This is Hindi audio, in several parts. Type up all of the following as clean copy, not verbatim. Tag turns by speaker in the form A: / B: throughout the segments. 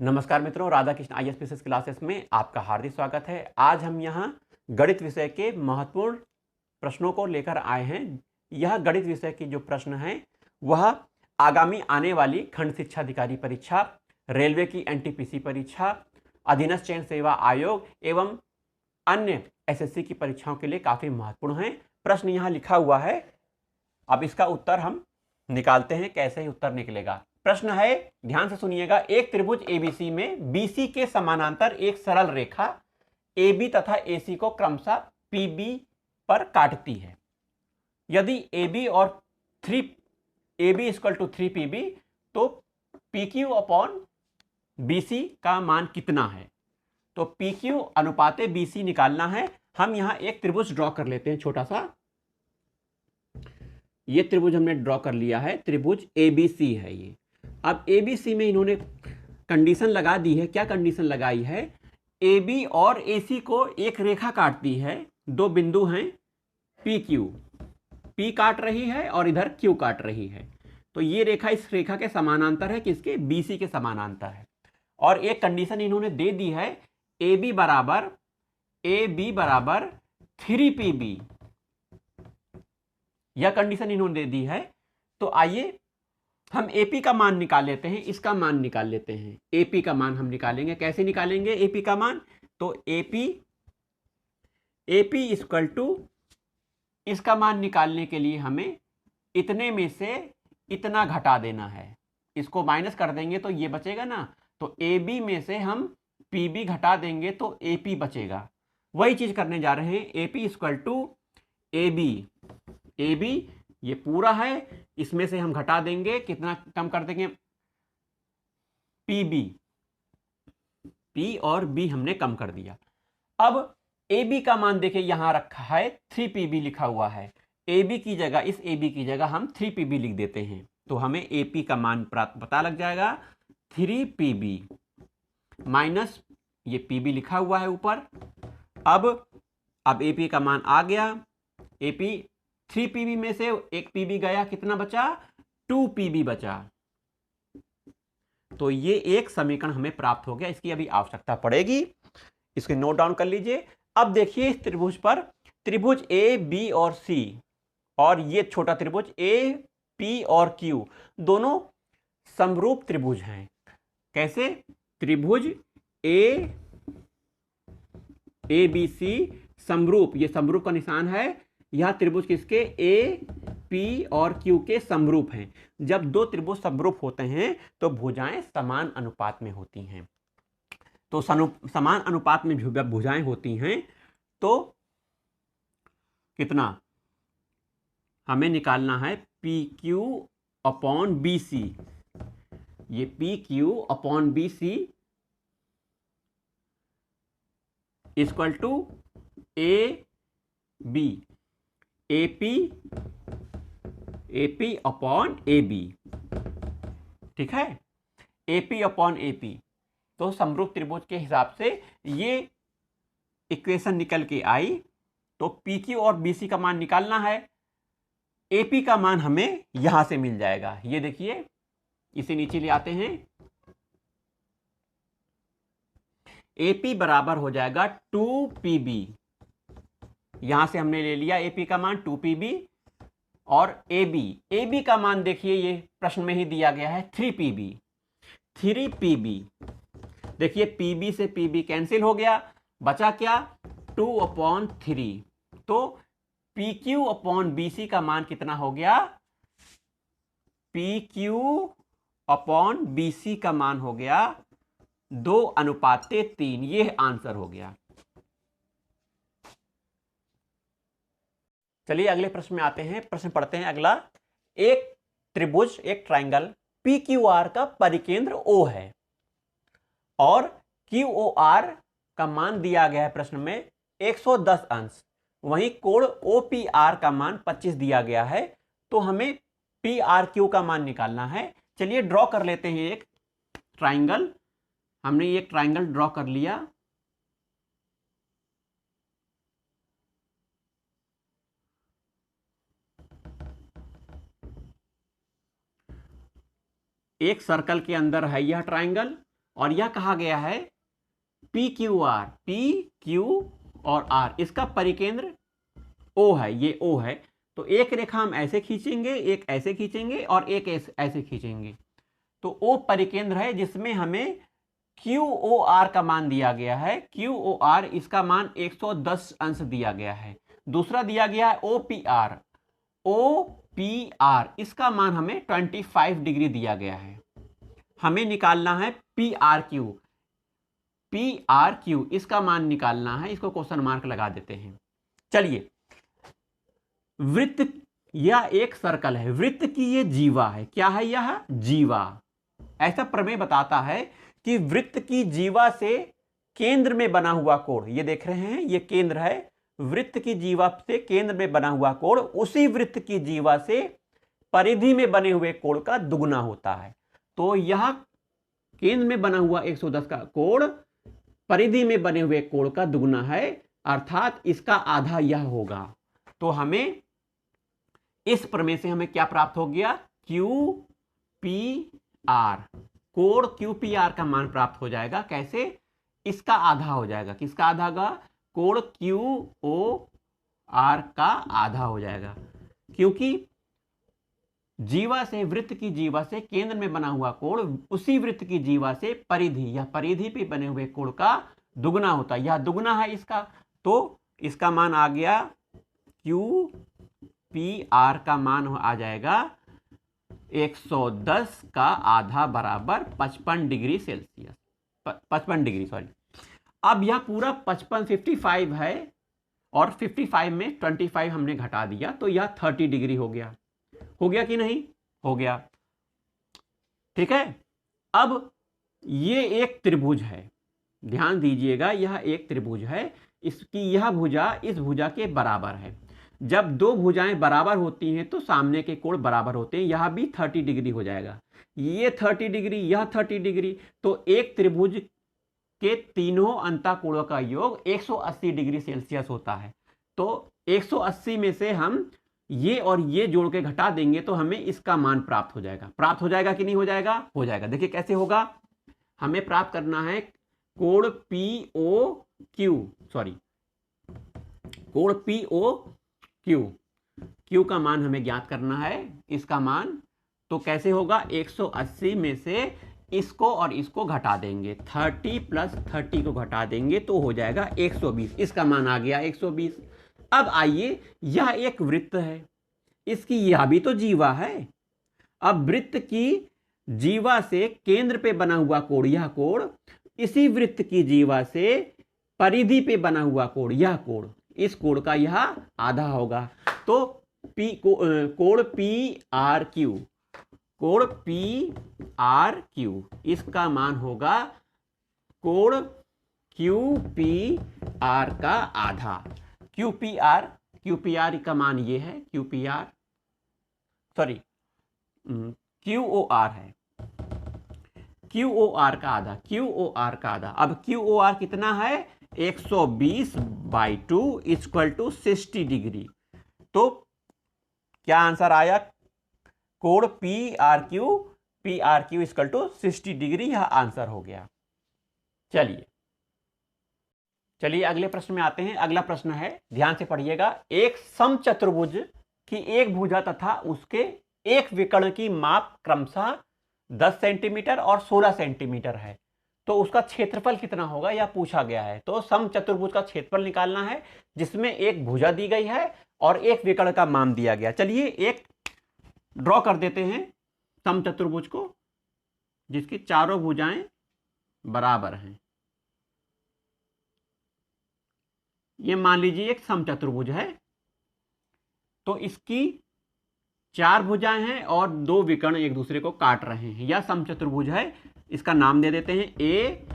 A: नमस्कार मित्रों, राधा कृष्ण IAS क्लासेस में आपका हार्दिक स्वागत है। आज हम यहाँ गणित विषय के महत्वपूर्ण प्रश्नों को लेकर आए हैं। यह गणित विषय की जो प्रश्न हैं वह आगामी आने वाली खंड शिक्षा अधिकारी परीक्षा, रेलवे की NTPC परीक्षा, अधीनस्थ चयन सेवा आयोग एवं अन्य SSC की परीक्षाओं के लिए काफी महत्वपूर्ण है। प्रश्न यहाँ लिखा हुआ है, अब इसका उत्तर हम निकालते हैं। कैसे ही उत्तर निकलेगा। प्रश्न है, ध्यान से सुनिएगा। एक त्रिभुज ABC में BC के समानांतर एक सरल रेखा AB तथा AC को क्रमशः PB पर काटती है। यदि AB और 3AB = 3PB तो PQ अपॉन BC का मान कितना है। तो PQ अनुपाते BC निकालना है। हम यहां एक त्रिभुज ड्रॉ कर लेते हैं, छोटा सा। ये त्रिभुज हमने ड्रॉ कर लिया है, त्रिभुज ABC है ये। अब ABC में इन्होंने कंडीशन लगा दी है। क्या कंडीशन लगाई है? AB और AC को एक रेखा काटती है। दो बिंदु हैं PQ, P काट रही है और इधर Q काट रही है। तो ये रेखा इस रेखा के समानांतर है, किसके? BC के समानांतर है। और एक कंडीशन इन्होंने दे दी है, AB बराबर 3PB। यह कंडीशन इन्होंने दे दी है। तो आइए हम AP का मान निकाल लेते हैं, इसका मान निकाल लेते हैं। AP का मान हम निकालेंगे। कैसे निकालेंगे AP का मान? तो AP इक्वल टू, इसका मान निकालने के लिए हमें इतने में से इतना घटा देना है। इसको माइनस कर देंगे तो ये बचेगा ना। तो AB में से हम PB घटा देंगे तो AP बचेगा। वही चीज करने जा रहे हैं। AP इक्वल टू AB ये पूरा है, इसमें से हम घटा देंगे, कितना कम कर देंगे? PB, P और B हमने कम कर दिया। अब AB का मान देखिए, यहां रखा है 3PB लिखा हुआ है। AB की जगह, इस AB की जगह हम 3PB लिख देते हैं तो हमें AP का मान पता लग जाएगा। 3PB माइनस ये PB लिखा हुआ है ऊपर। अब AP का मान आ गया। AP 3PB में से एक PB गया, कितना बचा? 2PB बचा। तो ये एक समीकरण हमें प्राप्त हो गया। इसकी अभी आवश्यकता पड़ेगी, इसके नोट डाउन कर लीजिए। अब देखिए इस त्रिभुज पर, त्रिभुज A, B और C और ये छोटा त्रिभुज A, P और Q दोनों समरूप त्रिभुज हैं। कैसे? त्रिभुज ABC समरूप, ये समरूप का निशान है। यह त्रिभुज किसके? A, P और Q के समरूप हैं। जब दो त्रिभुज समरूप होते हैं तो भुजाएं समान अनुपात में होती हैं। तो समान अनुपात में जब भुजाएं होती हैं तो कितना हमें निकालना है? PQ upon BC। ये PQ upon BC equal to AP upon AB। ठीक है, AP अपॉन AP। तो समरूप त्रिभुज के हिसाब से ये इक्वेशन निकल के आई। तो PQ और BC का मान निकालना है। AP का मान हमें यहां से मिल जाएगा। ये देखिए, इसे नीचे ले आते हैं। AP बराबर हो जाएगा 2PB। यहां से हमने ले लिया AP का मान 2PB। और AB का मान देखिए, ये प्रश्न में ही दिया गया है 3PB। देखिए PB से PB कैंसिल हो गया, बचा क्या? 2/3। तो PQ अपॉन BC का मान कितना हो गया? PQ अपॉन BC का मान हो गया 2:3। ये आंसर हो गया। चलिए अगले प्रश्न में आते हैं। प्रश्न पढ़ते हैं अगला। एक त्रिभुज, एक ट्राइंगल PQR का परिकेंद्र O है और QOR का मान दिया गया है प्रश्न में 110 अंश। वहीं कोण OPR का मान 25 दिया गया है। तो हमें PRQ का मान निकालना है। चलिए ड्रॉ कर लेते हैं एक ट्राइंगल। हमने एक ट्राइंगल ड्रॉ कर लिया। एक सर्कल के अंदर है यह ट्राइंगल और यह कहा गया है P Q R, P Q और आर, इसका परिकेंद्र ओ है, ये ओ है। तो एक रेखा हम ऐसे खींचेंगे, एक ऐसे खींचेंगे और एक ऐसे खींचेंगे। तो ओ परिकेंद्र है जिसमें हमें क्यू ओ आर का मान दिया गया है। क्यू ओ आर इसका मान 110 अंश दिया गया है। दूसरा दिया गया है O P R, O P R इसका मान हमें 25 डिग्री दिया गया है। हमें निकालना है P R Q, P are Q इसका मान निकालना है। इसको क्वेश्चन मार्क लगा देते हैं। चलिए, वृत्त या एक सर्कल है, वृत्त की ये जीवा है। क्या है यह? जीवा। ऐसा प्रमेय बताता है कि वृत्त की जीवा से केंद्र में बना हुआ कोण, ये देख रहे हैं, ये केंद्र है, वृत्त की जीवा से केंद्र में बना हुआ कोण उसी वृत्त की जीवा से परिधि में बने हुए कोण का दुगुना होता है। तो यह केंद्र में बना हुआ 110 का कोण परिधि में बने हुए कोण का दुगुना है, अर्थात इसका आधा यह होगा। तो हमें इस प्रमेय से हमें क्या प्राप्त हो गया? क्यू पी आर, कोण क्यू पी आर का मान प्राप्त हो जाएगा। कैसे? इसका आधा हो जाएगा। किसका आधा होगा? कोण क्यू ओ आर का आधा हो जाएगा, क्योंकि जीवा से, वृत्त की जीवा से केंद्र में बना हुआ कोण उसी वृत्त की जीवा से परिधि या परिधि पे बने हुए कोण का दुगना होता है। यह दुगना है इसका, तो इसका मान आ गया क्यू पी आर का मान आ जाएगा 110 का आधा बराबर 55 डिग्री सेल्सियस, 55 डिग्री सॉरी। अब यह पूरा 55 55 है और 55 में 25 हमने घटा दिया तो यह 30 डिग्री हो गया। हो गया कि नहीं? हो गया। ठीक है। अब ये एक त्रिभुज है, ध्यान दीजिएगा, यह एक त्रिभुज है। इसकी यह भुजा इस भुजा के बराबर है। जब दो भुजाएं बराबर होती हैं तो सामने के कोण बराबर होते हैं। यह भी 30 डिग्री हो जाएगा, ये 30 डिग्री, यह 30 डिग्री। तो एक त्रिभुज के तीनों अंतःकोणों का योग 180 डिग्री सेल्सियस होता है। तो 180 में से हम ये और ये जोड़ के घटा देंगे तो हमें इसका मान प्राप्त हो जाएगा। प्राप्त हो जाएगा कि नहीं हो जाएगा? हो जाएगा। देखिए कैसे होगा। हमें प्राप्त करना है कोण पी ओ क्यू, सॉरी कोण पी ओ क्यू, क्यू का मान हमें ज्ञात करना है, इसका मान। तो कैसे होगा? 180 में से इसको और इसको घटा देंगे, 30 प्लस 30 को घटा देंगे तो हो जाएगा 120। इसका मान आ गया 120। अब आइए, यह एक वृत्त है, इसकी यह भी तो जीवा है। अब वृत्त की जीवा से केंद्र पे बना हुआ कोण, यह कोण, इसी वृत्त की जीवा से परिधि पे बना हुआ कोण, यह कोण, इस कोण का यह आधा होगा। तो कोण पी आर क्यू, कोण पी आर क्यू इसका मान होगा कोण क्यू पी आर का आधा। क्यू पी आर का मान ये है, Q P R, sorry Q O R है, क्यू ओ आर का आधा, क्यू ओ आर का आधा। अब क्यू ओ आर कितना है? 120/2 = 60 डिग्री। तो क्या आंसर आया? कोण पी आर क्यू = 60 डिग्री, यह आंसर हो गया। चलिए अगले प्रश्न में आते हैं। अगला प्रश्न है, ध्यान से पढ़िएगा। एक समचतुर्भुज की एक भुजा तथा उसके एक विकर्ण की माप क्रमशः 10 सेंटीमीटर और 16 सेंटीमीटर है, तो उसका क्षेत्रफल कितना होगा यह पूछा गया है। तो समचतुर्भुज का क्षेत्रफल निकालना है जिसमें एक भुजा दी गई है और एक विकर्ण का मान दिया गया। चलिए एक ड्रॉ कर देते हैं समचतुर्भुज को, जिसकी चारों भुजाएं बराबर हैं। ये मान लीजिए एक समचतुर्भुज है, तो इसकी 4 भुजाएं हैं और 2 विकर्ण एक दूसरे को काट रहे हैं। यह समचतुर्भुज है, इसका नाम दे देते हैं ए,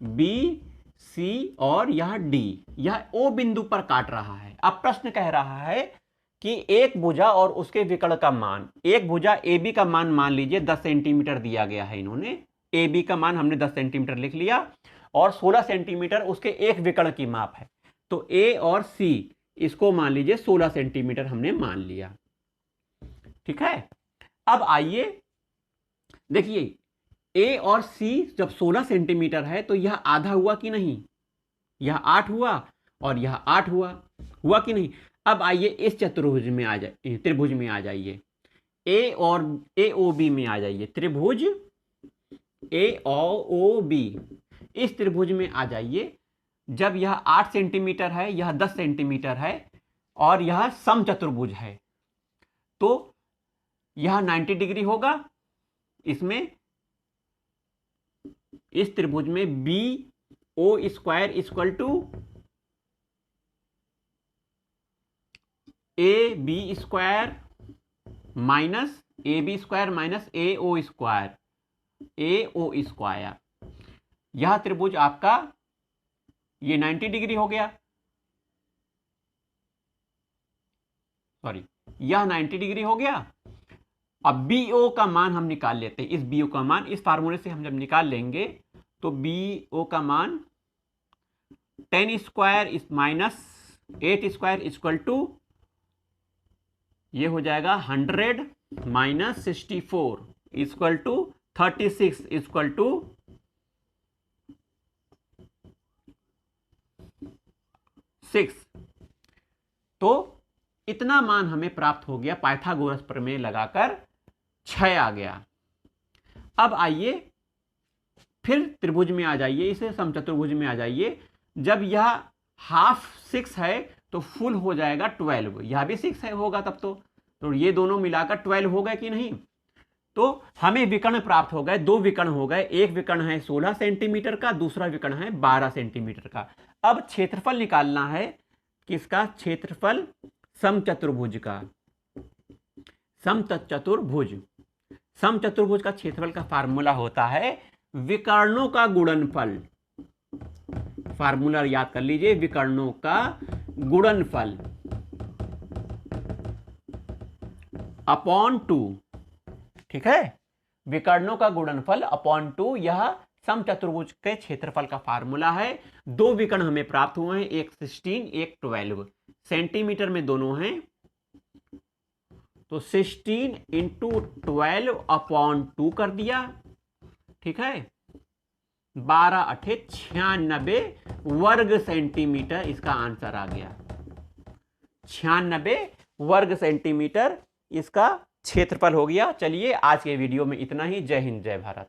A: बी, सी और यह डी। यह ओ बिंदु पर काट रहा है। अब प्रश्न कह रहा है कि एक भुजा और उसके विकर्ण का मान, एक भुजा ए बी का मान लीजिए 10 सेंटीमीटर दिया गया है। इन्होंने ए बी का मान हमने 10 सेंटीमीटर लिख लिया और 16 सेंटीमीटर उसके एक विकर्ण की माप है। तो ए और सी इसको मान लीजिए 16 सेंटीमीटर हमने मान लिया। ठीक है। अब आइए देखिए, ए और सी जब 16 सेंटीमीटर है तो यह आधा हुआ कि नहीं, यह 8 हुआ और यह 8 हुआ कि नहीं। अब आइए इस चतुर्भुज में आ जाइए, त्रिभुज में आ जाइए, ए और ए ओ बी में आ जाइए, त्रिभुज ए ओ बी, इस त्रिभुज में आ जाइए। जब यह 8 सेंटीमीटर है, यह 10 सेंटीमीटर है और यह समचतुर्भुज है, तो यह 90 डिग्री होगा। इसमें इस त्रिभुज में B O square equal to A B square minus A B square minus A O square, यह त्रिभुज आपका ये 90 डिग्री हो गया, सॉरी यह 90 डिग्री हो गया। अब बी ओ का मान हम निकाल लेते हैं, इस बी ओ का मान इस फार्मूले से हम जब निकाल लेंगे तो बी ओ का मान 10 square minus 8 square equal to ये हो जाएगा 100 minus 64 equal to 36 equal to 6। तो इतना मान हमें प्राप्त हो गया, पाइथागोरस प्रमेय लगाकर 6 आ गया। अब आइए फिर त्रिभुज में आ जाइए, इसे समचतुर्भुज में आ जाइए। जब यह हाफ 6 है तो फुल हो जाएगा 12, यह भी 6 है होगा तब तो ये दोनों मिलाकर 12 हो गए कि नहीं। तो हमें विकर्ण प्राप्त हो गए, 2 विकर्ण हो गए, एक विकर्ण है 16 सेंटीमीटर का, दूसरा विकर्ण है 12 सेंटीमीटर का। अब क्षेत्रफल निकालना है, किसका क्षेत्रफल, समचतुर्भुज का। समचतुर्भुज का क्षेत्रफल का फार्मूला होता है विकर्णों का गुणनफल। फार्मूला याद कर लीजिए, विकर्णों का गुणनफल अपॉन 2, ठीक है, विकर्णों का गुणनफल अपॉन 2, यह समचतुर्भुज के क्षेत्रफल का फार्मूला है। 2 विकर्ण हमें प्राप्त हुए हैं, एक 16 एक 12, सेंटीमीटर में दोनों हैं, तो 16 इंटू 12 अपॉन 2 कर दिया, ठीक है, 12 अठे 96 वर्ग सेंटीमीटर इसका आंसर आ गया। 96 वर्ग सेंटीमीटर इसका क्षेत्रफल हो गया। चलिए आज के वीडियो में इतना ही। जय हिंद जय भारत।